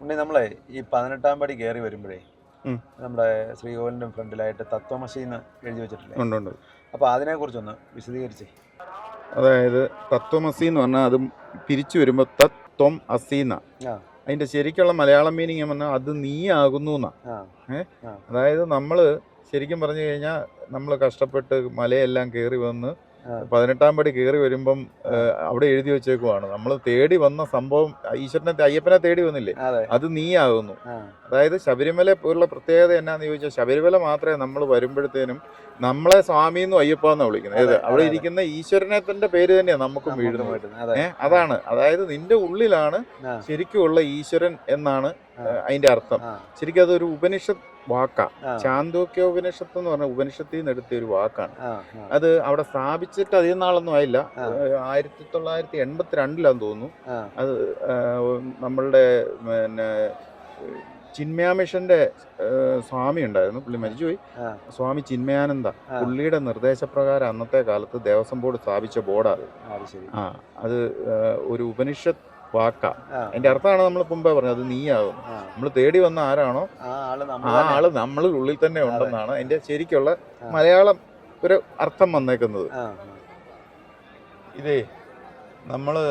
ഉണ്ണി നമ്മളെ ഈ 18-ാം പടി കയറി വരുമ്പോഴേ നമ്മുടെ ശ്രീകോവിലിൻ്റെ ഫ്രണ്ടിലായിട്ട് തത്വമസി എന്ന് എഴുതി വെച്ചിട്ടില്ലേ? ഉണ്ട്. അപ്പോൾ അതിനെക്കുറിച്ചൊന്ന് വിശദീകരിച്ചേ. അതായത് തത്വമസി എന്ന് പറഞ്ഞാൽ അത് പിരിച്ചു വരുമ്പോൾ തത്വം അസീന്ന, അതിൻ്റെ ശരിക്കുള്ള മലയാളം മീനിങ് പറഞ്ഞാൽ അത് നീ ആകുന്നു എന്നാ. അതായത് നമ്മൾ ശരിക്കും പറഞ്ഞു കഴിഞ്ഞാൽ നമ്മൾ കഷ്ടപ്പെട്ട് മലയെല്ലാം കയറി വന്ന് 18-ാം പടി കയറി വരുമ്പം അവിടെ എഴുതി വെച്ചേക്കുവാണ് നമ്മൾ തേടി വന്ന സംഭവം. അയ്യപ്പനെ തേടി വന്നില്ലേ, അത് നീ ആകുന്നു. അതായത് ശബരിമല പോലുള്ള പ്രത്യേകത എന്നാന്ന് ചോദിച്ചാൽ, ശബരിമല മാത്രമേ നമ്മൾ വരുമ്പോഴത്തേനും നമ്മളെ സ്വാമിന്നും അയ്യപ്പന്നാ വിളിക്കുന്നത്. അവിടെ ഇരിക്കുന്ന ഈശ്വരനത്തിന്റെ പേര് തന്നെയാണ് നമുക്കും വീഴുന്നത്. അതാണ്, അതായത് നിന്റെ ഉള്ളിലാണ് ശരിക്കുമുള്ള ഈശ്വരൻ എന്നാണ് അതിന്റെ അർത്ഥം. ശരിക്കും അതൊരു ഉപനിഷത്ത് വാക്കാണ്. ചാന്തോക്യ ഉപനിഷത്ത് എന്ന് പറഞ്ഞ ഉപനിഷത്തിൽ നിന്ന് എടുത്ത ഒരു വാക്കാണ്. അത് അവിടെ സ്ഥാപിച്ചിട്ട് അധികം നാളൊന്നും ആയില്ല, 1982 തോന്നുന്നു. അത് നമ്മളുടെ പിന്നെ ചിന്മയ മിഷന്റെ സ്വാമി ഉണ്ടായിരുന്നു, പുള്ളി മരിച്ചുപോയി. സ്വാമി ചിന്മയാനന്ദ, പുള്ളിയുടെ നിർദ്ദേശപ്രകാരം അന്നത്തെ കാലത്ത് ദേവസ്വം ബോർഡ് സ്ഥാപിച്ച ബോർഡാണ്. അത് ഒരു ഉപനിഷത്ത് വാക്ക. അതിന്റെ അർത്ഥമാണ് നമ്മൾ മുമ്പേ പറഞ്ഞത്, അത് നീയാകും. നമ്മൾ തേടി വന്ന ആരാണോ ആ ആള് നമ്മൾ ഉള്ളിൽ തന്നെ ഉണ്ടെന്നാണ് അതിന്റെ ശരിക്കുള്ള മലയാളം ഒരു അർത്ഥം വന്നേക്കുന്നത്. ഇതേ നമ്മള്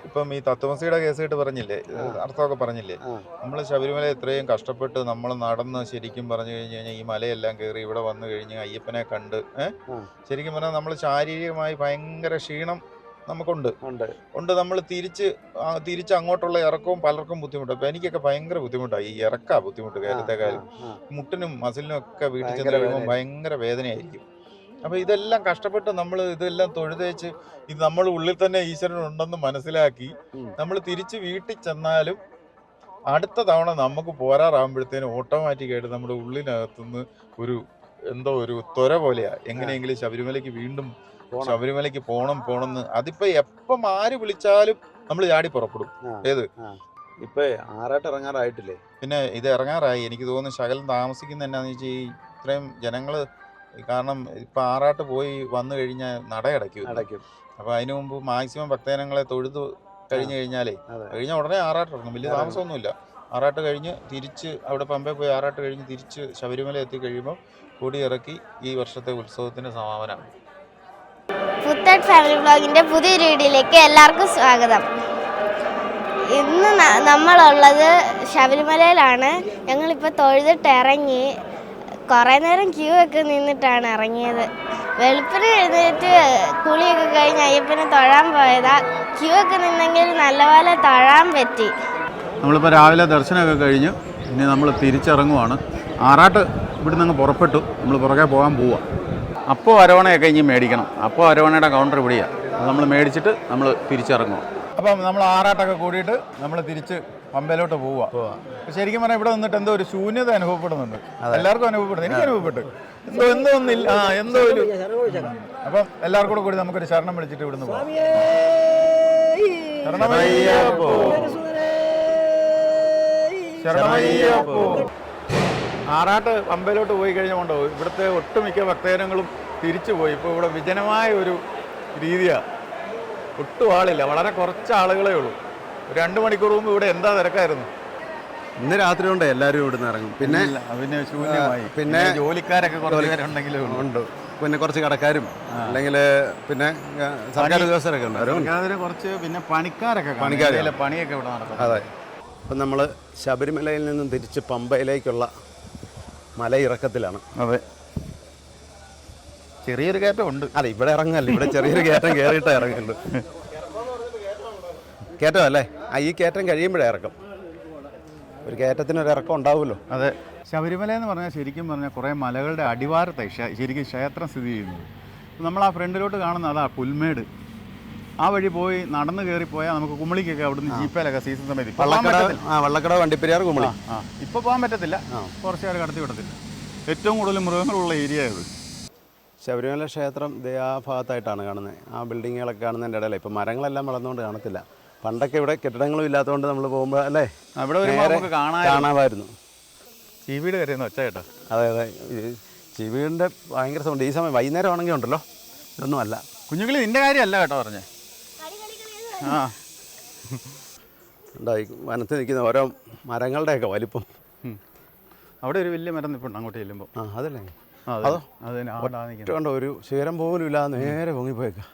ഇപ്പം ഈ തത്വമസിയുടെ കേസായിട്ട് പറഞ്ഞില്ലേ, അർത്ഥമൊക്കെ പറഞ്ഞില്ലേ, നമ്മൾ ശബരിമല ഇത്രയും കഷ്ടപ്പെട്ട് നമ്മൾ നടന്ന് ശരിക്കും പറഞ്ഞു കഴിഞ്ഞു കഴിഞ്ഞാൽ ഈ മലയെല്ലാം കയറി ഇവിടെ വന്നു കഴിഞ്ഞ് അയ്യപ്പനെ കണ്ട് ശരിക്കും പറഞ്ഞാൽ നമ്മൾ ശാരീരികമായി ഭയങ്കര ക്ഷീണം നമുക്കുണ്ട്. നമ്മൾ തിരിച്ച് അങ്ങോട്ടുള്ള ഇറക്കവും പലർക്കും ബുദ്ധിമുട്ടാണ്. ഇപ്പം എനിക്കൊക്കെ ഭയങ്കര ബുദ്ധിമുട്ടാണ് ഈ ഇറക്കാ ബുദ്ധിമുട്ട്. കയറ്റത്തെക്കാളും മുട്ടിനും മസിലിനും ഒക്കെ വീട്ടിൽ ചെന്ന് കഴിയുമ്പോൾ ഭയങ്കര വേദനയായിരിക്കും. അപ്പോൾ ഇതെല്ലാം കഷ്ടപ്പെട്ട് നമ്മൾ ഇതെല്ലാം തൊഴുതേച്ച് ഇത് നമ്മൾ ഉള്ളിൽ തന്നെ ഈശ്വരൻ ഉണ്ടെന്ന് മനസ്സിലാക്കി നമ്മൾ തിരിച്ച് വീട്ടിൽ ചെന്നാലും അടുത്ത തവണ നമുക്ക് പോരാറാകുമ്പോഴത്തേനും ഓട്ടോമാറ്റിക്കായിട്ട് നമ്മുടെ ഉള്ളിനകത്തുനിന്ന് ഒരു ത്വര പോലെയാ, എങ്ങനെയെങ്കിലും ശബരിമലയ്ക്ക് പോണെന്ന്. അതിപ്പോ എപ്പം ആര് വിളിച്ചാലും നമ്മൾ ചാടി പുറപ്പെടും. ഏത് ഇപ്പൊ ആറാട്ട് ഇറങ്ങാറായിട്ടില്ലേ? പിന്നെ ഇത് ഇറങ്ങാറായി. എനിക്ക് തോന്നുന്നു ശകലം താമസിക്കുന്ന എന്നാന്ന് വെച്ചാൽ ഈ ഇത്രയും ജനങ്ങള്, കാരണം ഇപ്പൊ ആറാട്ട് പോയി വന്നു കഴിഞ്ഞാൽ നട അടയ്ക്കും. അപ്പൊ അതിനു മുമ്പ് മാക്സിമം ഭക്തജനങ്ങളെ തൊഴുതു കഴിഞ്ഞു കഴിഞ്ഞ ഉടനെ ആറാട്ട് ഇറങ്ങും. വലിയ താമസമൊന്നുമില്ല. ആറാട്ട് കഴിഞ്ഞ് തിരിച്ച് അവിടെ പമ്പയിൽ പോയി ആറാട്ട് കഴിഞ്ഞ് തിരിച്ച് ശബരിമല എത്തി കഴിയുമ്പോൾ കൊടിയിറക്കി ഈ വർഷത്തെ ഉത്സവത്തിന്റെ സമാപനം. പുത്തഡ് ഫാമിലി വ്ളോഗിൻ്റെ പുതിയൊരു വീഡിയോയിലേക്ക് എല്ലാവർക്കും സ്വാഗതം. ഇന്ന് നമ്മളുള്ളത് ശബരിമലയിലാണ്. ഞങ്ങളിപ്പോൾ തൊഴുതിട്ട് ഇറങ്ങി. കുറേ നേരം ക്യൂ ഒക്കെ നിന്നിട്ടാണ് ഇറങ്ങിയത്. വെളുപ്പിന് എഴുന്നേറ്റ് കുളിയൊക്കെ കഴിഞ്ഞ് അയ്യപ്പനെ തൊഴാൻ പോയതാ. ക്യൂ ഒക്കെ നിന്നെങ്കിൽ നല്ലപോലെ തൊഴാൻ പറ്റി. നമ്മളിപ്പോൾ രാവിലെ ദർശനമൊക്കെ കഴിഞ്ഞു. ഇനി നമ്മൾ തിരിച്ചിറങ്ങുവാണ്. ആറാട്ട് ഇവിടുന്ന് അങ്ങ് പുറപ്പെട്ടു. നമ്മൾ പുറകെ പോകാൻ പോവാം. അപ്പോൾ അരവണയൊക്കെ ഇനി മേടിക്കണം. അപ്പോൾ അരവണയുടെ കൗണ്ടർ ഇവിടെയാണ്. അത് നമ്മൾ മേടിച്ചിട്ട് നമ്മൾ തിരിച്ചിറങ്ങും. അപ്പം നമ്മൾ ആറാട്ടൊക്കെ കൂടിയിട്ട് നമ്മൾ തിരിച്ച് പമ്പയിലോട്ട് പോവുക. ശരിക്കും പറഞ്ഞാൽ ഇവിടെ നിന്നിട്ട് എന്തോ ഒരു ശൂന്യത അനുഭവപ്പെടുന്നുണ്ട്. എല്ലാവർക്കും അനുഭവപ്പെടുന്നു, എനിക്ക് അനുഭവപ്പെട്ടു. എന്തോ ഒരു അപ്പം എല്ലാവർക്കും കൂടി നമുക്കൊരു ശരണം വിളിച്ചിട്ട് ഇവിടുന്ന് പോകാം. ആറാട്ട് പമ്പയിലോട്ട് പോയി കഴിഞ്ഞുകൊണ്ടോ ഇവിടുത്തെ ഒട്ടുമിക്ക ഭക്തജനങ്ങളും തിരിച്ചു പോയി. ഇപ്പോൾ ഇവിടെ വിജനമായ ഒരു രീതിയാണ്. ഒട്ടും ആളില്ല, വളരെ കുറച്ച് ആളുകളേ ഉള്ളൂ. 2 മണിക്കൂർ മുമ്പ് ഇവിടെ എന്താ തിരക്കായിരുന്നു. ഇന്ന് രാത്രി കൊണ്ട് എല്ലാവരും ഇവിടുന്ന് ഇറങ്ങും. പിന്നെ ശൂന്യമായി. പിന്നെ ജോലിക്കാരൊക്കെ കുറച്ച് പേരുണ്ടെങ്കിലും ഉണ്ട്. പിന്നെ കുറച്ച് കടക്കാരും അല്ലെങ്കിൽ പിന്നെ സർക്കാർ ഉദ്യോഗസ്ഥരൊക്കെ ഉണ്ട്. കുറച്ച് പിന്നെ പണിയൊക്കെ ഇവിടെ നടക്കും. അതെ. അപ്പം നമ്മൾ ശബരിമലയിൽ നിന്നും തിരിച്ച് പമ്പയിലേക്കുള്ള മലയിറക്കത്തിലാണ്. അതെ, ചെറിയൊരു കയറ്റം ഉണ്ട്. അതെ, ഇവിടെ ഇറങ്ങല്ല, ഇവിടെ ചെറിയൊരു കയറ്റം കയറിയിട്ടേ ഇറങ്ങുള്ളൂ. കയറ്റം അല്ലേ? ഈ കയറ്റം കഴിയുമ്പോഴേ ഇറക്കം. ഒരു കയറ്റത്തിനൊരു ഇറക്കം ഉണ്ടാവുമല്ലോ. അതെ. ശബരിമല എന്ന് പറഞ്ഞാൽ ശരിക്കും പറഞ്ഞാൽ കുറേ മലകളുടെ അടിവാരത്തായി ശരിക്കും ക്ഷേത്രം സ്ഥിതി ചെയ്യുന്നത്. നമ്മൾ ആ ഫ്രണ്ടിലോട്ട് കാണുന്ന അതാ പുൽമേട്. ആ വഴി പോയി നടന്ന് കയറിപ്പോയാൽ നമുക്ക് കുമളിക്കൊക്കെ അവിടുന്ന് ജീപ്പയിലൊക്കെ സീസൺ സമയത്ത് വള്ളക്കട വണ്ടിപ്പെരിയാർ കുമളി ഇപ്പോൾ പോകാൻ പറ്റത്തില്ല, കുറച്ച് നേരം കടത്തി വിടത്തില്ല. ഏറ്റവും കൂടുതൽ മൃഗങ്ങളുള്ള ഏരിയ ഇത്. ശബരിമല ക്ഷേത്രം ആ ഭാഗത്തായിട്ടാണ് കാണുന്നത്. ആ ബിൽഡിങ്ങുകളൊക്കെ കാണുന്നതിൻ്റെ ഇടയിൽ ഇപ്പോൾ മരങ്ങളെല്ലാം വളർന്നുകൊണ്ട് കാണത്തില്ല. പണ്ടൊക്കെ ഇവിടെ കെട്ടിടങ്ങളും ഇല്ലാത്തതുകൊണ്ട് നമ്മൾ പോകുമ്പോൾ അല്ലേ അവിടെ കാണാമായിരുന്നു. ചീവീട് കരയുന്ന ഒച്ച കേട്ടോ. അതെ, ചീവീടിൻ്റെ ഭയങ്കര സൗണ്ട്. ഈ സമയം വൈകുന്നേരം ആണെങ്കിൽ ഉണ്ടല്ലോ, ഇതൊന്നും അല്ല. കുഞ്ഞുങ്ങളി നിൻ്റെ കാര്യമല്ല കേട്ടോ പറഞ്ഞേ. ഉണ്ടായി വനത്തിൽ നിൽക്കുന്ന ഓരോ മരങ്ങളുടെയൊക്കെ വലിപ്പം. അവിടെ ഒരു വലിയ മരം നിൽപ്പുണ്ട് അങ്ങോട്ട് ചെല്ലുമ്പോൾ. ആ അതല്ലേ അതോ കണ്ടോ, ഒരു ശിഖരം പോലും ഇല്ലാതെ നേരെ പൊങ്ങിപ്പോയേക്കാം.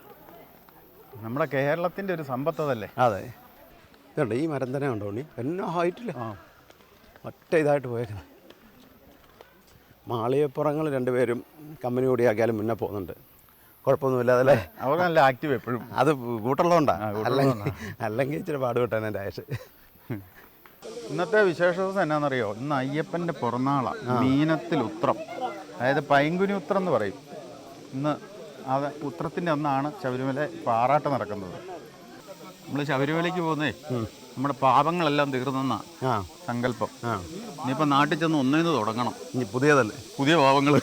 നമ്മുടെ കേരളത്തിൻ്റെ ഒരു സമ്പത്ത് അതല്ലേ. അതെ, ഇതുണ്ട് ഈ മരം തന്നെ ഉണ്ടോ ഉണ്ണി, എന്നാ ഹൈറ്റില്ല, ഒറ്റ ഇതായിട്ട് പോയേക്കുന്നത്. മാളികപ്പുറങ്ങൾ രണ്ടുപേരും കമ്പനി കൂടിയാക്കിയാലും മുന്നേ പോകുന്നുണ്ട്, കുഴപ്പമൊന്നുമില്ല അതല്ലേ. അവർ നല്ല ആക്റ്റീവ് എപ്പോഴും. അത് കൂട്ടുള്ളതുകൊണ്ടാണ്, അല്ലെങ്കിൽ ഇച്ചിരി പാടുപെട്ടാണ് എൻ്റെ ആയുസ്. ഇന്നത്തെ വിശേഷ ദിവസം എന്നാണെന്നറിയോ? ഇന്ന് അയ്യപ്പൻ്റെ പിറന്നാളാണ്, മീനത്തിൽ ഉത്രം, അതായത് പൈങ്കുനി ഉത്രം എന്ന് പറയും. ഇന്ന് അത് ഉത്രത്തിൻ്റെ അന്നാണ് ശബരിമല പാറാട്ട് നടക്കുന്നത്. നമ്മൾ ശബരിമലയ്ക്ക് പോകുന്നേ നമ്മുടെ പാപങ്ങളെല്ലാം തീർന്നെന്നാണ് സങ്കല്പം. ഇനിയിപ്പോൾ നാട്ടിൽ ചെന്ന് ഒന്നേന്ന് തുടങ്ങണം, ഇനി പുതിയതല്ലേ, പുതിയ പാപങ്ങൾ.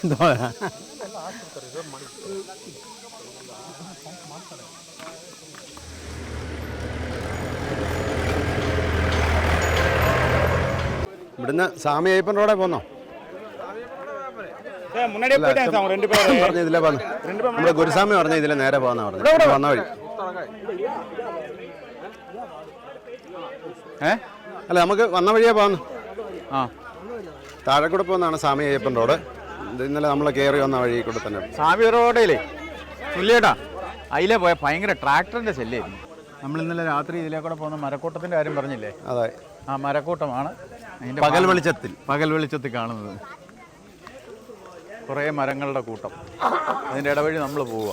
ഇവിടുന്ന് സ്വാമി അയ്യപ്പൻ റോഡേ പോന്നോ? പറഞ്ഞ ഇതിലെ പോന്നു, നമ്മുടെ ഗുരുസ്വാമി പറഞ്ഞ ഇതിലെ നേരെ പോന്ന പറഞ്ഞു, വന്ന വഴി. അല്ല നമുക്ക് വന്ന വഴിയാ പോന്നു. താഴെ കൂടെ പോകുന്നതാണ് സ്വാമി അയ്യപ്പൻ റോഡ്. ഇന്നലെ നമ്മൾ കയറി വന്ന വഴി കൂടെ തന്നെ. സ്വാമി റോഡിലേ തുല്യേട്ടാ അതിലേ പോയ ഭയങ്കര ട്രാക്ടറിൻ്റെ ശല്യമായിരുന്നു. നമ്മൾ ഇന്നലെ രാത്രി ഇതിലേക്കൂടെ പോകുന്ന മരക്കൂട്ടത്തിൻ്റെ കാര്യം പറഞ്ഞില്ലേ? അതെ, ആ മരക്കൂട്ടമാണ് അതിൻ്റെ പകൽ വെളിച്ചത്തിൽ കാണുന്നത്. കുറേ മരങ്ങളുടെ കൂട്ടം, അതിൻ്റെ ഇടവഴി നമ്മൾ പോവുക.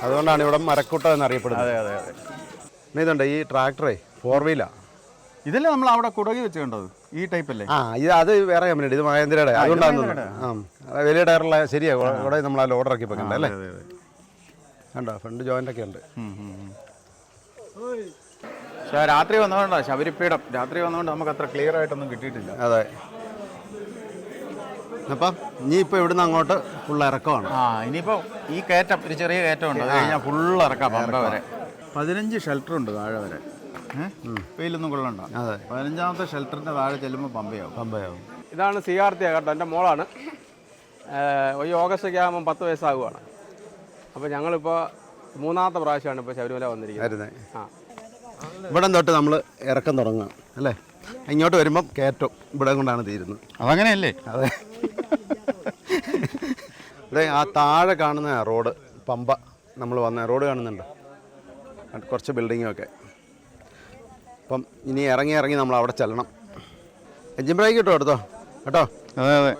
അതുകൊണ്ടാണ് ഇവിടെ മരക്കൂട്ടം എന്നറിയപ്പെടുന്നത്. അതെ അതെ അതെ. ഇതുണ്ട് ഈ ട്രാക്ടറേ, 4 വീലാ. ഇതല്ലേ നമ്മൾ അവിടെ കുടകി വെച്ച് കണ്ടത്, ഈ ടൈപ്പ് അല്ലേ? അത് വേറെ കമ്പനി, ഇത് മഹേന്ദ്രയുടെ. അതുകൊണ്ടാണ് വലിയ ടയറുള്ള. ശരിയാ, ഇവിടെ നമ്മൾ ആ ലോഡ് ഇറക്കി വെക്കണ്ടേ അല്ലേ? കണ്ടോ, ഫ്രണ്ട് ജോയിൻ്റ് ഒക്കെ ഉണ്ട്. പക്ഷേ രാത്രി വന്നതുകൊണ്ടോ ശബരിപ്പീഠം രാത്രി വന്നതുകൊണ്ട് നമുക്ക് അത്ര ക്ലിയർ ആയിട്ടൊന്നും കിട്ടിയിട്ടില്ല. അതെ, അപ്പം ഇനിയിപ്പോൾ ഇവിടുന്ന് അങ്ങോട്ട് ഫുൾ ഇറക്കമാണ്. ഇനിയിപ്പോൾ ഈ കയറ്റം ഒരു ചെറിയ കയറ്റം ഉണ്ട്, അത് കഴിഞ്ഞാൽ ഫുൾ ഇറക്കാം പമ്പ വരെ. 15 ഷെൽട്ടറുണ്ട് താഴെ വരെ, വെയിലൊന്നും കൊള്ളണ്ട. അതെ, 15ാമത്തെ ഷെൽട്ടറിൻ്റെ താഴെ ചെല്ലുമ്പോൾ പമ്പയാവും. ഇതാണ് സിയാർത്തിയ കേട്ടോ, എൻ്റെ മോളാണ്. ഈ ഓഗസ്റ്റൊക്കെ ആകുമ്പം 10 വയസ്സാകുവാണ്. അപ്പോൾ ഞങ്ങളിപ്പോൾ 3ാമത്തെ പ്രാവശ്യമാണ് ഇപ്പോൾ ശബരിമല വന്നിരിക്കുന്നത്. ഇവിടെ തൊട്ട് നമ്മൾ ഇറക്കം തുടങ്ങുക അല്ലേ? ഇങ്ങോട്ട് വരുമ്പം കയറ്റം ഇവിടെ കൊണ്ടാണ് തീരുന്നത്. അതങ്ങനെയല്ലേ? അതെ. ഇവിടെ ആ താഴെ കാണുന്ന റോഡ് പമ്പ, നമ്മൾ വന്ന റോഡ് കാണുന്നുണ്ട്, കുറച്ച് ബിൽഡിങ്ങൊക്കെ. അപ്പം ഇനി ഇറങ്ങി നമ്മൾ അവിടെ ചെല്ലണം. എഞ്ചിൻ ബ്രേക്ക് കിട്ടോ എടുത്തോ കേട്ടോ? അതെ അതെ.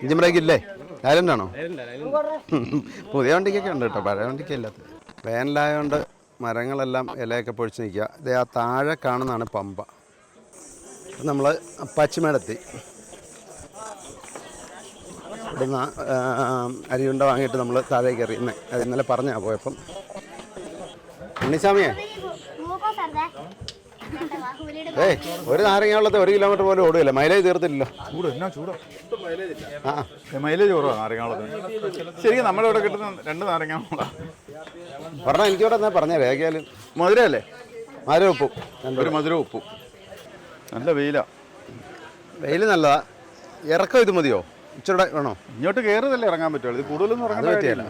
എഞ്ചിൻ ബ്രേക്ക് ഇല്ലേ? സൈലൻ്റ് ആണോ? പുതിയ വണ്ടിക്കൊക്കെ ഉണ്ട് കേട്ടോ, പഴയ വണ്ടിക്ക് ഇല്ലാത്ത. വേനലായതുകൊണ്ട് മരങ്ങളെല്ലാം ഇലയൊക്കെ പൊഴിച്ച് നിൽക്കുക. ഇത് ആ താഴെ കാണുന്നതാണ് പമ്പ. നമ്മൾ പച്ചിമേടെത്തി. ഇവിടുന്ന് അരിയുണ്ട വാങ്ങിയിട്ട് നമ്മൾ താഴേക്ക് എറിയുന്നത്. അത് ഇന്നലെ പറഞ്ഞാ പോയപ്പം. ഉണ്ണിസ്വാമിയെ, ഒരു നാരങ്ങാവെള്ളത്തെ 1 കിലോമീറ്റർ പോലും ഓടുകയില്ല, മൈലേജ് തീർത്തില്ലല്ലോ. മൈലേജ് കുറവാണ് നാരങ്ങാവെള്ളത്തിന്. ശരിക്കും നമ്മുടെ ഇവിടെ കിട്ടുന്ന 2 നാരങ്ങാവെള്ളം പറഞ്ഞാൽ എനിക്കിവിടെ എന്നാ പറഞ്ഞേ, വേഗിയാലും മധുരമല്ലേ? മധുരം ഉപ്പും, ഒരു മധുരം ഉപ്പും. നല്ല വെയിലാണ്. വെയിൽ നല്ലതാ. ഇറക്കം ഇത് മതിയോ? ഇച്ചിരി വേണോ? ഇങ്ങോട്ട് കയറുന്നല്ലേ ഇറങ്ങാൻ പറ്റുള്ളൂ, ഇത് കൂടുതലൊന്നും ഇറങ്ങാൻ പറ്റില്ല.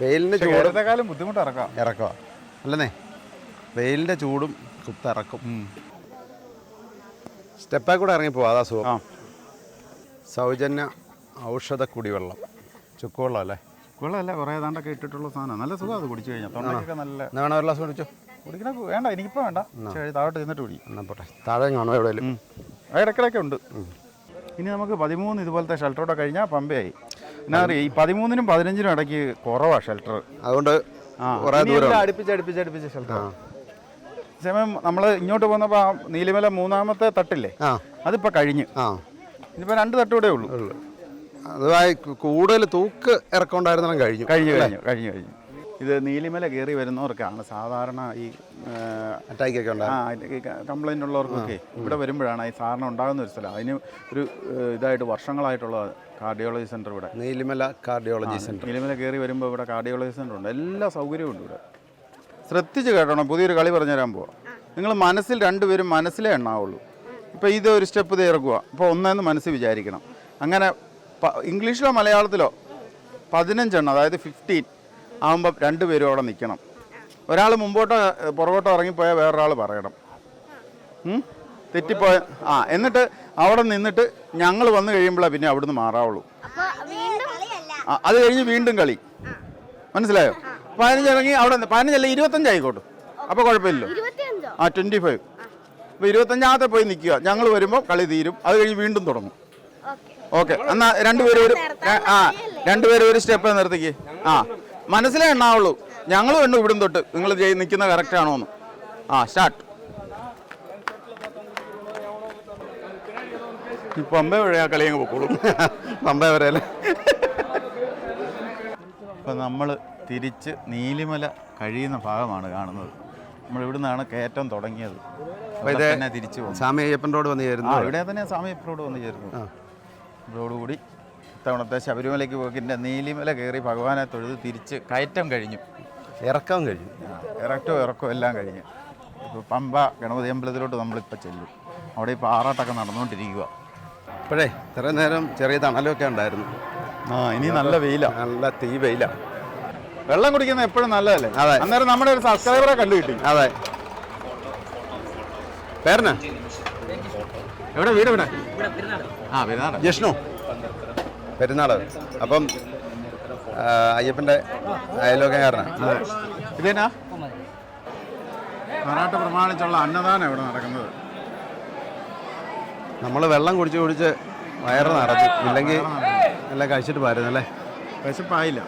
വെയിലിൻ്റെ ചൂടത്തെക്കാലം ബുദ്ധിമുട്ട് ഇറക്കവാ അല്ലെന്നേ. വെയിലിൻ്റെ ചൂടും കുത്തിറക്കും. സ്റ്റെപ്പായി കൂടെ ഇറങ്ങിപ്പോവാ, അതാ സുഖം. സൗജന്യ ഔഷധ കുടിവെള്ളം, ചുക്കുവെള്ളം അല്ലേ? ചുക്കുവെള്ളമല്ല, കുറേ ഏതാണ്ടൊക്കെ ഇട്ടിട്ടുള്ള സാധനം. നല്ല സുഖം അത് കുടിച്ചു കഴിഞ്ഞാൽ. തൊണ്ടയ്ക്കൊക്കെ നല്ല. വേണം ഒരു ഗ്ലാസ് കുടിച്ചോ? കുടിക്കണ വേണ്ട, എനിക്കിപ്പോൾ വേണ്ട. താഴോട്ട് ചെന്നിട്ട് കുടി. എന്നാൽ പോട്ടെ, താഴെ കാണോ എവിടെയെങ്കിലും? ഇടയ്ക്കിടയ്ക്ക് ഉണ്ട്. ഇനി നമുക്ക് 13 ഇതുപോലത്തെ ഷെൽട്ടറോടെ കഴിഞ്ഞാൽ പമ്പയായി. എന്നാ അറിയാം, ഈ 13നും 15നും ഇടയ്ക്ക് കുറവാണ് ഷെൽട്ടർ. അതുകൊണ്ട് അടുപ്പിച്ച് ഷെൽട്ടർ. സമയം നമ്മൾ ഇങ്ങോട്ട് പോന്നപ്പോൾ നീലിമല 3ാമത്തെ തട്ടില്ലേ, അതിപ്പോൾ കഴിഞ്ഞ്. ഇനിയിപ്പോൾ 2 തട്ടൂടെ ഉള്ളൂ. അതുമായി കൂടുതൽ തൂക്ക് ഇറക്കമുണ്ടായിരുന്നാലും കഴിഞ്ഞു. ഇത് നീലിമല കയറി വരുന്നവർക്കാണ് സാധാരണ ഈ അറ്റാക്കൊക്കെ കംപ്ലൈൻ്റ് ഉള്ളവർക്കൊക്കെ ഇവിടെ വരുമ്പോഴാണ് ഈ സാധാരണ ഉണ്ടാകുന്ന ഒരു സ്ഥലം. അതിന് ഒരു ഇതായിട്ട് വർഷങ്ങളായിട്ടുള്ള കാർഡിയോളജി സെൻ്റർ ഇവിടെ, നീലിമല കാർഡിയോളജി സെൻ്റർ. നീലിമല കയറി വരുമ്പോൾ ഇവിടെ കാർഡിയോളജി സെൻ്റർ ഉണ്ട്, എല്ലാ സൗകര്യവും ഉണ്ട് ഇവിടെ. ശ്രദ്ധിച്ച് കേട്ടോണം, പുതിയൊരു കളി പറഞ്ഞുതരാൻ പോവാം. നിങ്ങൾ മനസ്സിൽ 2 പേരും മനസ്സിലേ എണ്ണാവുള്ളൂ. ഇപ്പോൾ ഇത് ഒരു സ്റ്റെപ്പ് ഇറക്കുക, ഇപ്പോൾ 1 മനസ്സിൽ വിചാരിക്കണം. അങ്ങനെ ഇംഗ്ലീഷിലോ മലയാളത്തിലോ 15 എണ്ണം, അതായത് 15 ആകുമ്പോൾ 2 പേരും അവിടെ നിൽക്കണം. ഒരാൾ മുമ്പോട്ടോ പുറകോട്ടോ ഇറങ്ങിപ്പോയാൽ വേറൊരാൾ പറയണം. തെറ്റിപ്പോയ എന്നിട്ട് അവിടെ നിന്നിട്ട് ഞങ്ങൾ വന്നു കഴിയുമ്പോഴാണ് പിന്നെ അവിടുന്ന് മാറാവുള്ളൂ. അത് കഴിഞ്ഞ് വീണ്ടും കളി. മനസ്സിലായോ? 15 ഇറങ്ങി അവിടെ 15 25 ആയിക്കോട്ടെ, അപ്പോൾ കുഴപ്പമില്ലല്ലോ. 25. അപ്പോൾ 25-ാമത്തെ പോയി നിൽക്കുക. ഞങ്ങൾ വരുമ്പോൾ കളി തീരും. അത് കഴിഞ്ഞ് വീണ്ടും തുടങ്ങും. ഓക്കെ, എന്നാൽ രണ്ടുപേരും ഒരു സ്റ്റെപ്പ് നിർത്തിക്ക്. മനസ്സിലേ എണ്ണാവുള്ളൂ. ഞങ്ങളും എണ്ണു ഇവിടും തൊട്ട്. നിങ്ങൾ നിൽക്കുന്ന കറക്റ്റ് ആണോ എന്ന്. സ്റ്റാർട്ട്. പമ്പ വഴിയാ കളി അങ്ങ് പൊക്കോളും. പമ്പ വരെയല്ലേ. അപ്പം നമ്മൾ തിരിച്ച് നീലിമല കഴിയുന്ന ഭാഗമാണ് കാണുന്നത്. നമ്മൾ ഇവിടുന്നാണ് കയറ്റം തുടങ്ങിയത്. തന്നെ തിരിച്ചു പോകും. സ്വാമി അയ്യപ്പൻ റോഡ് വന്ന് ചേരുന്നു. ഇവിടെ തന്നെ സ്വാമി അയ്യപ്പൻ റോഡ് വന്ന് ചേരുന്നു. ഇതോടുകൂടി ഇത്തവണത്തെ ശബരിമലയ്ക്ക് പോക്കിൻ്റെ നീലിമല കയറി ഭഗവാനെ തൊഴുത് തിരിച്ച് കയറ്റം കഴിഞ്ഞു. ഇറക്കം കഴിഞ്ഞു. ഇറക്കവും എല്ലാം കഴിഞ്ഞു. ഇപ്പോൾ പമ്പ ഗണപതി അമ്പലത്തിലോട്ട് നമ്മളിപ്പോൾ ചെല്ലും. അവിടെ ഇപ്പോൾ ആറാട്ടൊക്കെ നടന്നുകൊണ്ടിരിക്കുക. ഇപ്പോഴേ ഇത്രയും നേരം ചെറിയ തണലൊക്കെ ഉണ്ടായിരുന്നു. ഇനി നല്ല വെയിലാണ്. നല്ല തീ വെയിലാണ്. വെള്ളം കുടിക്കുന്നത് എപ്പോഴും നല്ലതല്ലേ? അതെ. അന്നേരം നമ്മുടെ ഒരു സബ്സ്ക്രൈബറെ കണ്ടു കിട്ടി. അതെ. പേരനാ എവിടെ വീട്? ഇവിടെ പെരുന്നാട്. ജിഷ്ണു പെരുന്നാട്. അപ്പം അയ്യപ്പൻ്റെ അയലോകക്കാരനാണ്. ഇതേനാ ആറാട്ട് പ്രമാണിച്ചുള്ള അന്നദാനം ഇവിടെ നടക്കുന്നത്. നമ്മൾ വെള്ളം കുടിച്ച് വയറ് നിറച്ചു. ഇല്ലെങ്കിൽ എല്ലാം കഴിച്ചിട്ട് പോരുന്നല്ലേ. വിശപ്പായില്ല.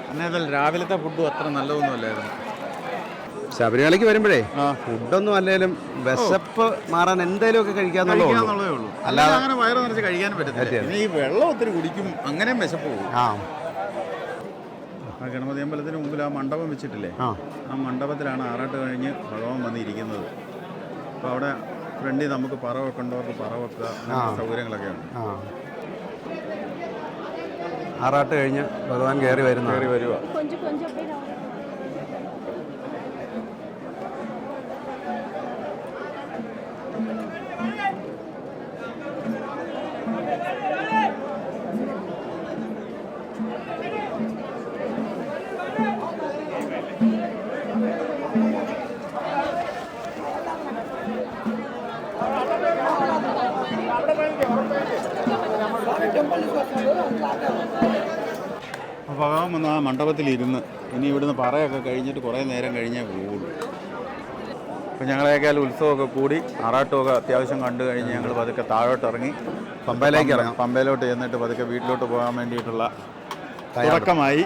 അന്നേരം രാവിലത്തെ ഫുഡും അത്ര നല്ലതൊന്നുമല്ലായിരുന്നു. ശബരിമലയ്ക്ക് വരുമ്പോഴേ ഫുഡൊന്നും അല്ലെങ്കിലും വിശപ്പ് മാറാൻ എന്തെങ്കിലുമൊക്കെ കഴിക്കാന്നുള്ളതേ ഉള്ളൂ. അല്ലാതെ അങ്ങനെ വയറ് നിറച്ച് കഴിക്കാനും പറ്റത്തില്ല. പിന്നെ ഈ വെള്ളം ഒത്തിരി കുടിക്കും, അങ്ങനെയും വിശപ്പ് പോകും. ഗണപതി അമ്പലത്തിന് മുമ്പിൽ ആ മണ്ഡപം വെച്ചിട്ടില്ലേ, ആ മണ്ഡപത്തിലാണ് ആറാട്ട് കഴിഞ്ഞ് ഭഗവാൻ വന്നിരിക്കുന്നത്. അപ്പോൾ അവിടെ ഫ്രണ്ടിൽ നമുക്ക് പറ വെക്കേണ്ടവർക്ക് പറ വെക്കുക, സൗകര്യങ്ങളൊക്കെ ഉണ്ട്. ആറാട്ട് കഴിഞ്ഞ് ഭഗവാൻ കയറി വരിക. ഭഗവാൻ വന്ന് ആ മണ്ഡപത്തിലിരുന്ന് ഇനി ഇവിടുന്ന് പറയൊക്കെ കഴിഞ്ഞിട്ട് കുറേ നേരം കഴിഞ്ഞേ പോകുള്ളൂ. അപ്പം ഞങ്ങളേക്കാൾ ഉത്സവമൊക്കെ കൂടി ആറാട്ടുമൊക്കെ അത്യാവശ്യം കണ്ടു കഴിഞ്ഞ് ഞങ്ങൾ പതുക്കെ താഴോട്ട് ഇറങ്ങി പമ്പയിലോട്ട് ചെന്നിട്ട് പതുക്കെ വീട്ടിലോട്ട് പോകാൻ വേണ്ടിയിട്ടുള്ള തുടക്കമായി.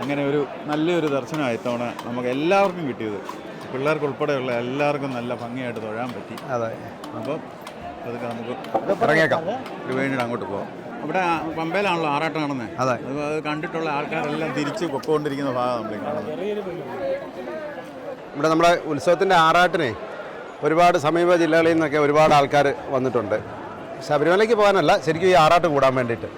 അങ്ങനെ ഒരു നല്ലൊരു ദർശനമായി ഇത്തവണ നമുക്ക് എല്ലാവർക്കും കിട്ടിയത്. പിള്ളേർക്കുൾപ്പെടെയുള്ള എല്ലാവർക്കും നല്ല ഭംഗിയായിട്ട് തൊഴാൻ പറ്റി. അപ്പം പതുക്കെ നമുക്ക് ഇറങ്ങിയേക്കാം. വീണ്ടും അങ്ങോട്ട് പോകാം. ഇവിടെ പമ്പയിലാണല്ലോ ആറാട്ടം കാണുന്നത്. അത് കണ്ടിട്ടുള്ള ആൾക്കാരെല്ലാം തിരിച്ച് പൊക്കോണ്ടിരിക്കുന്ന ഭാഗം നമ്മൾ കാണുന്നത്. ഇവിടെ നമ്മുടെ ഉത്സവത്തിൻ്റെ ആറാട്ടിനെ ഒരുപാട് സമീപ ജില്ലകളിൽ നിന്നൊക്കെ ഒരുപാട് ആൾക്കാർ വന്നിട്ടുണ്ട്. ശബരിമലയ്ക്ക് പോകാനല്ല, ശരിക്കും ഈ ആറാട്ട് കൂടാൻ വേണ്ടിയിട്ട്.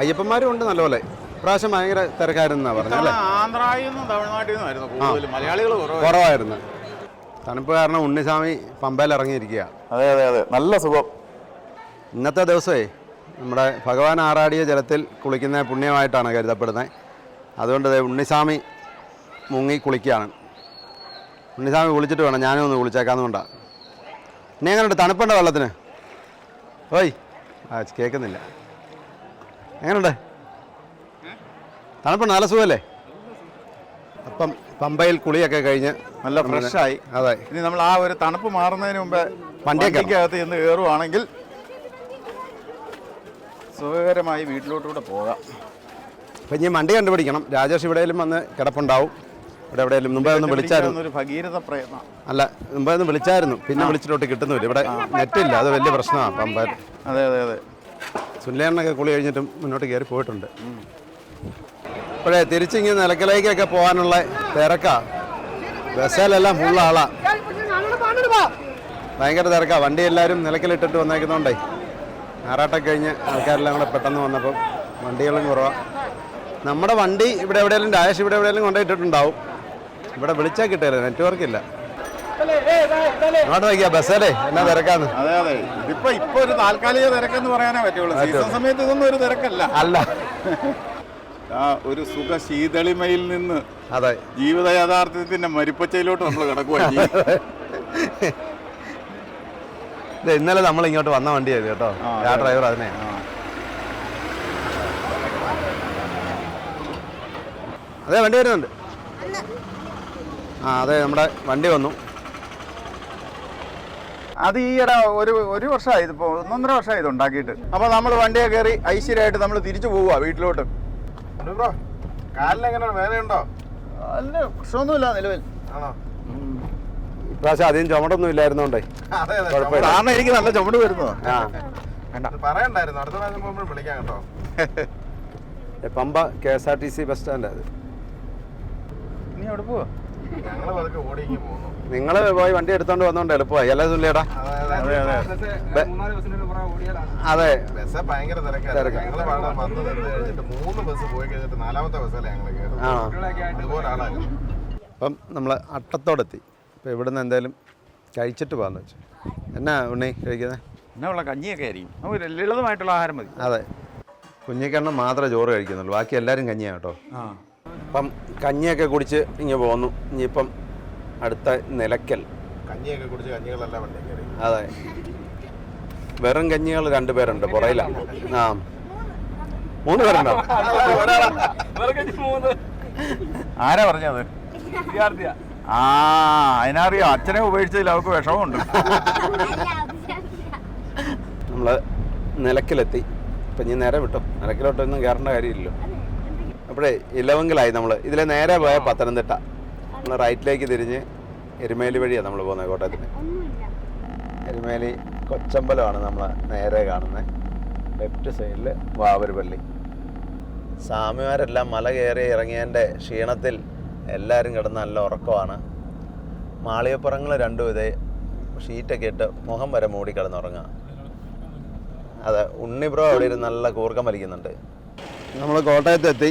അയ്യപ്പന്മാരും ഉണ്ട് നല്ലപോലെ. ഇപ്രാവശ്യം ഭയങ്കര തിരക്കായിരുന്നാണ് പറഞ്ഞത്. ആന്ധ്രയിൽ നിന്നും തമിഴ്നാട്ടിൽ നിന്നായിരുന്നു കൂടുതൽ, മലയാളികൾ കുറവായിരുന്നു. തണുപ്പ് കാരണം ഉണ്ണിസ്വാമി പമ്പയിൽ ഇറങ്ങിയിരിക്കുക. അതെ, നല്ല സുഖം. ഇന്നത്തെ ദിവസമേ നമ്മുടെ ഭഗവാൻ ആറാടിയ ജലത്തിൽ കുളിക്കുന്ന പുണ്യമായിട്ടാണ് കരുതപ്പെടുന്നത്. അതുകൊണ്ട് ഉണ്ണിസ്വാമി മുങ്ങി കുളിക്കുകയാണ്. ഉണ്ണിസ്വാമി കുളിച്ചിട്ട് വേണം ഞാനും ഒന്ന് കുളിച്ചേക്കാന്നുകൊണ്ടാണ്. ഇനി എങ്ങനെയുണ്ട് തണുപ്പുണ്ടോ വെള്ളത്തിന്? ഓയ് കേൾക്കുന്നില്ല. എങ്ങനെയുണ്ട്? തണുപ്പുണ്ട്? നല്ല സുഖമല്ലേ? അപ്പം പമ്പയിൽ കുളിയൊക്കെ കഴിഞ്ഞ് നല്ല ഫ്രഷായി. അതെ. ഇനി നമ്മൾ ആ ഒരു തണുപ്പ് മാറുന്നതിന് മുമ്പ് വണ്ടിക്കകത്ത് ചെന്ന് കയറുവാണെങ്കിൽ സുഖകരമായി വീട്ടിലോട്ടുകൂടെ പോകാം. അപ്പം ഇനി വണ്ടി കണ്ടുപിടിക്കണം. രാജേഷ് ഇവിടെയും വന്ന് കിടപ്പുണ്ടാവും. ഇവിടെ എവിടെയെങ്കിലും മുമ്പേ ഒന്ന് വിളിച്ചായിരുന്നു. ഒരു ഭഗീരഥ പ്രയത്നം. അല്ല, മുമ്പേ ഒന്ന് വിളിച്ചായിരുന്നു, പിന്നെ വിളിച്ചിട്ടോട്ട് കിട്ടുന്നില്ല. ഇവിടെ നെറ്റില്ല, അത് വലിയ പ്രശ്നമാണ് പമ്പയിൽ. അതെ. സുല്ലേണ്ണൊക്കെ കുളി കഴിഞ്ഞിട്ടും മുന്നോട്ട് കയറി പോയിട്ടുണ്ട്. ഇപ്പോഴേ തിരിച്ചിങ്ങനെ നിലക്കലേക്കൊക്കെ പോകാനുള്ള തിരക്കാ. ബസ്സിലെല്ലാം ഫുൾ ആളാ. ഭയങ്കര തിരക്കാ. വണ്ടി എല്ലാവരും നിലക്കലിട്ടിട്ട് വന്നേക്കുന്നതുകൊണ്ടേ ആറാട്ടൊക്കെ കഴിഞ്ഞ് ആൾക്കാരെല്ലാം കൂടെ പെട്ടെന്ന് വന്നപ്പം വണ്ടികളും കുറവാണ്. നമ്മുടെ വണ്ടി ഇവിടെ എവിടെയെങ്കിലും രാജേഷ് ഇവിടെ എവിടെയെങ്കിലും കൊണ്ടുപോയിട്ടിട്ടുണ്ടാവും. ഇവിടെ വിളിച്ചാൽ കിട്ടില്ല, നെറ്റ്വർക്ക് ഇല്ല. അങ്ങോട്ട് നോക്കിയാ ബസ്സല്ലേ എന്നാ തിരക്കാന്ന്. അതെ. ഇപ്പൊ ഒരു താൽക്കാലിക തിരക്കെന്ന് പറയാനേ പറ്റുള്ളൂ. സീസൺ സമയത്ത് ഇതൊന്നും ഒരു തിരക്കല്ല. ആ ഒരു സുഖ ശീതളിമയിൽ നിന്ന് അതെ ജീവിത യാഥാർത്ഥ്യത്തിന്റെ മരിപ്പച്ചയിലോട്ട് നമ്മൾ കിടക്കുകയാണ്. ഇന്നലെ നമ്മൾ ഇങ്ങോട്ട് വന്ന വണ്ടിയായിരുന്നു കേട്ടോ. ആ ഡ്രൈവർ അതിനെ അതെ വണ്ടി വരുന്നുണ്ട്. അതെ നമ്മുടെ വണ്ടി വന്നു. അത് ഈയിടെ ഒരു വർഷമായി, ഇപ്പോൾ 1.5 വർഷമായി ഇത് ഉണ്ടാക്കിയിട്ട്. അപ്പോൾ നമ്മൾ വണ്ടിയെ കയറി ഐശ്വര്യമായിട്ട് നമ്മൾ തിരിച്ചു പോവുക വീട്ടിലോട്ട്. കാലിനെങ്ങനെ വേദനയുണ്ടോ? അല്ല, പ്രശ്നമൊന്നുമില്ല നിലവിൽ. ഇപ്രാവശ്യം അധികം ചുമടൊന്നും ഇല്ലായിരുന്നോണ്ടേ കാരണം എനിക്ക് നല്ല ചുമട് വരുന്നോ. പറയണ്ടായിരുന്നു, അടുത്ത പ്രാവശ്യം പോകുമ്പോൾ വിളിക്കാം കേട്ടോ. Pampa KSRTC bus stand. അത് നീ അവിടെ പോവാ? നിങ്ങൾ പോയി വണ്ടി എടുത്തോണ്ട് വന്നോണ്ട് എളുപ്പമായി അല്ലേ സുല്ലേടാ? അതെ ഭയങ്കര തിരക്ക്. 3 ബസ് പോയി കഴിഞ്ഞിട്ട് 4ാമത്തെ ബസ്സല്ലേ ഞങ്ങൾ. അപ്പം നമ്മൾ അട്ടത്തോടെത്തി. അപ്പം ഇവിടുന്ന് എന്തായാലും കഴിച്ചിട്ട് പോകാന്ന് വെച്ചു. എന്നാ ഉണ്ണി കഴിക്കുന്നത്? എന്നാ ഉള്ള കഞ്ഞിയൊക്കെ ആയിരിക്കും. നമുക്ക് ലളിതമായിട്ടുള്ള ആഹാരം മതി. അതെ, കുഞ്ഞിക്കണ്ണം മാത്രമേ ചോറ് കഴിക്കുന്നുള്ളൂ, ബാക്കി എല്ലാവരും കഞ്ഞിയാണ് കേട്ടോ. അപ്പം കഞ്ഞിയൊക്കെ കുടിച്ച് ഇങ്ങനെ പോന്നു. ഇനിയിപ്പം അടുത്ത നിലയ്ക്കൽ. കഞ്ഞിയൊക്കെ കുടിച്ച് കഞ്ഞികളെല്ലാം വണ്ടി കയറി. അതെ, വെറും കഞ്ഞികൾ 2 പേരുണ്ട് പുറയിലാണ്. 3 പേരുണ്ടോ? ആരാ പറഞ്ഞത്? അതിനറിയാം, അച്ഛനെ ഉപേക്ഷിച്ചതിൽ അവർക്ക് വിഷമമുണ്ട്. നമ്മൾ നിലയ്ക്കലെത്തി. ഇപ്പം ഇനി നേരെ വിട്ടോ, നിലയ്ക്കലോട്ടൊന്നും കയറേണ്ട കാര്യമില്ലല്ലോ. അപ്പോഴേ ഇലവങ്കലായി. നമ്മൾ ഇതിലെ നേരെ പോയ പത്തനംതിട്ട. നമ്മൾ റൈറ്റിലേക്ക് തിരിഞ്ഞ് എരുമേലി വഴിയാണ് നമ്മൾ പോകുന്നത്, കോട്ടയത്തിന്. എരുമേലി കൊച്ചമ്പലമാണ് നമ്മൾ നേരെ കാണുന്നത്. ലെഫ്റ്റ് സൈഡിൽ വാവരുപള്ളി. സ്വാമിമാരെല്ലാം മല കയറി ഇറങ്ങിയതിൻ്റെ ക്ഷീണത്തിൽ എല്ലാവരും കിടന്ന് നല്ല ഉറക്കമാണ്. മാളികപ്പുറങ്ങൾ 2 ഇതേ ഷീറ്റൊക്കെ ഇട്ട് മുഖം വരെ മൂടി കിടന്നുറങ്ങുക. അതെ, ഉണ്ണിബ്രോ അവിടെ ഇരുന്ന് നല്ല കൂർക്കം വലിക്കുന്നുണ്ട്. നമ്മൾ കോട്ടയത്തെത്തി.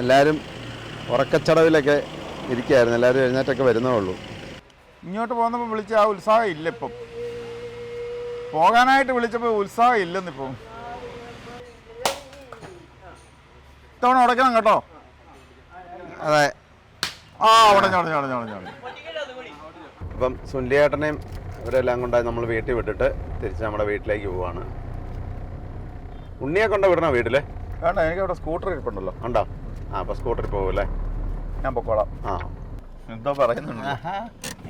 എല്ലാവരും ഉറക്കച്ചടവിലൊക്കെ ഇരിക്കുകയായിരുന്നു. എല്ലാവരും എഴുന്നേറ്റൊക്കെ വരുന്നേ ഉള്ളൂ. ഇങ്ങോട്ട് പോകുന്നപ്പോൾ വിളിച്ച ആ ഉത്സാഹം ഇല്ല. ഇപ്പം പോകാനായിട്ട് വിളിച്ചപ്പോൾ ഉത്സാഹം ഇല്ലെന്നിപ്പം. ഇത്തവണ ഉടയ്ക്കണം കേട്ടോ. അതെ, ഉടഞ്ഞോടഞ്ഞോടഞ്ഞോടഞ്ഞോടഞ്ഞോട. അപ്പം സുല്ലിയേട്ടനെയും ഇവരെല്ലാം കൊണ്ടായി നമ്മൾ വീട്ടിൽ വിട്ടിട്ട് തിരിച്ച് നമ്മുടെ വീട്ടിലേക്ക് പോവാണ്. ഉണ്ണിയെ കൊണ്ട് വിടണോ വീട്ടിൽ? വേണ്ട, എനിക്ക് അവിടെ സ്കൂട്ടർ ഇരിപ്പുണ്ടല്ലോ. ഉണ്ടോ? അപ്പോൾ സ്കൂട്ടറിൽ പോകുമല്ലേ? ഞാൻ പൊക്കോളാം. എന്തോ പറയുന്നുണ്ട്.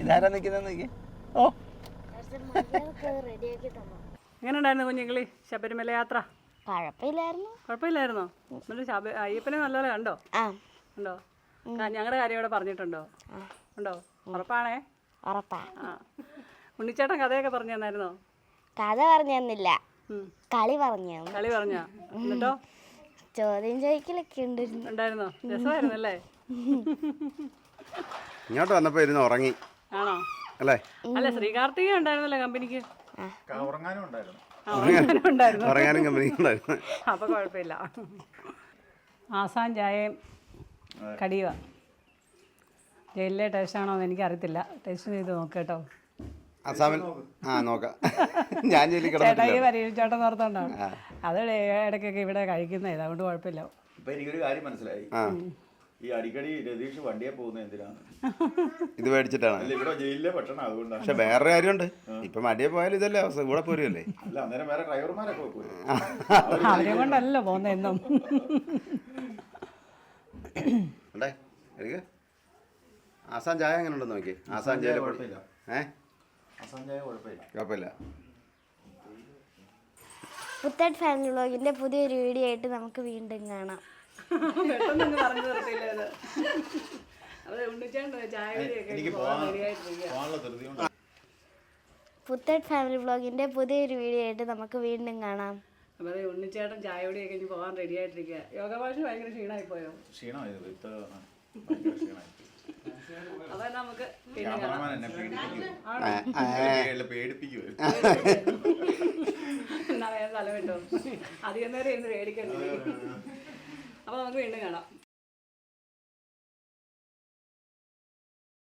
ഇതാരാ നിൽക്കുന്നത്? ഓ, എങ്ങനെ ഉണ്ടായിരുന്നു കുഞ്ഞുങ്ങളി ശബരിമല യാത്ര? കുഴപ്പമില്ലായിരുന്നോ? എന്നിട്ട് അയ്യപ്പനെ നല്ലപോലെ കണ്ടോ? ഉണ്ടോ? ഞങ്ങളുടെ കാര്യം ഇവിടെ പറഞ്ഞിട്ടുണ്ടോ? ഉണ്ടോ? ഉറപ്പാണേ? ഉണ്ണിച്ചേട്ടൻ കഥയൊക്കെ പറഞ്ഞു തന്നായിരുന്നോ? കഥ പറഞ്ഞു തന്നില്ല, കളി പറഞ്ഞു. കളി പറഞ്ഞോ? എന്നിട്ടോ? ചോദ്യം ചോദിക്കലൊക്കെ ഉണ്ടായിരുന്നോ? രസമായിരുന്നു അല്ലേ? ഇങ്ങോട്ട് വന്നപ്പോൾ ഇരുന്ന് ഉറങ്ങി. ആണോ? അല്ലേ? അല്ല, ശ്രീകാർത്തിക ഉണ്ടായിരുന്നല്ലോ കമ്പനിക്ക്. ഉറങ്ങാനും ഉണ്ടായിരുന്നു. ഉറങ്ങാനും കമ്പനിക്ക് ഉണ്ടായിരുന്നു. അപ്പൊ കുഴപ്പമില്ല. ആസാം ചായയും കടിയുക. ജയിലിലെ ടേസ്റ്റ് ആണോ എന്ന് എനിക്കറിയത്തില്ല. ടേസ്റ്റ് ചെയ്ത് നോക്കേട്ടോ. അസാമിൽ നോക്കാം. ഞാൻ ജയിലിൽ ചേട്ടായി പരീക്ഷിച്ചോട്ടെന്ന് ഓർത്തോണ്ടാണ് അത് ഇടയ്ക്കൊക്കെ ഇവിടെ കഴിക്കുന്നത്. അതുകൊണ്ട് കുഴപ്പമില്ല. ഇപ്പൊ എനിക്കൊരു കാര്യം മനസ്സിലായി. ഈ അടിക്കടി രതീഷ് വണ്ടിയെ പോകുന്നത് എന്തിനാണ്? ഇത് മേടിച്ചിട്ടാണ്. ഇവിടെ ജയിലിലെ ഭക്ഷണം അതുകൊണ്ടാണ്. പക്ഷെ വേറൊരു കാര്യമുണ്ട്, ഇപ്പൊ മടിയെ പോയാലും ഇതല്ലേ അവസ്ഥ, ഇവിടെ പോരുമല്ലേ. അല്ല, അന്നേരം വേറെ ഡ്രൈവർമാരൊക്കെ പോയി. അവരെ കൊണ്ടല്ലോ പോകുന്നത് എന്നും. ആസാം ചായ എങ്ങനെ ഉണ്ടെന്ന് നോക്കി. ആസാം ചായ കുഴപ്പമില്ല. കുഴപ്പമില്ല. പുത്തൻ ഫാമിലി വ്ളോഗിന്റെ പുതിയൊരു വീഡിയോ ആയിട്ട് നമുക്ക് വീണ്ടും കാണാം. പുത്തൻ ഫാമിലി വ്ളോഗിന്റെ പുതിയൊരു വീഡിയോ ആയിട്ട് നമുക്ക് വീണ്ടും കാണാം. അപ്പോൾ ഉണ്ണിച്ചേട്ടൻ ചായയോടെയൊക്കെ കഴിഞ്ഞ് പോകാൻ റെഡി ആയിട്ടിരിക്കുക. യോഗ ഭാഷ ഭയങ്കര ക്ഷീണമായി പോയോ? അപ്പൊ നമുക്ക് എന്നാ വേഗം തല വിട്ടോ. അധികം നേരം ഇരുന്ന് പേടിക്കണ്ടേ. അപ്പൊ നമുക്ക് വീണ്ടും കാണാം.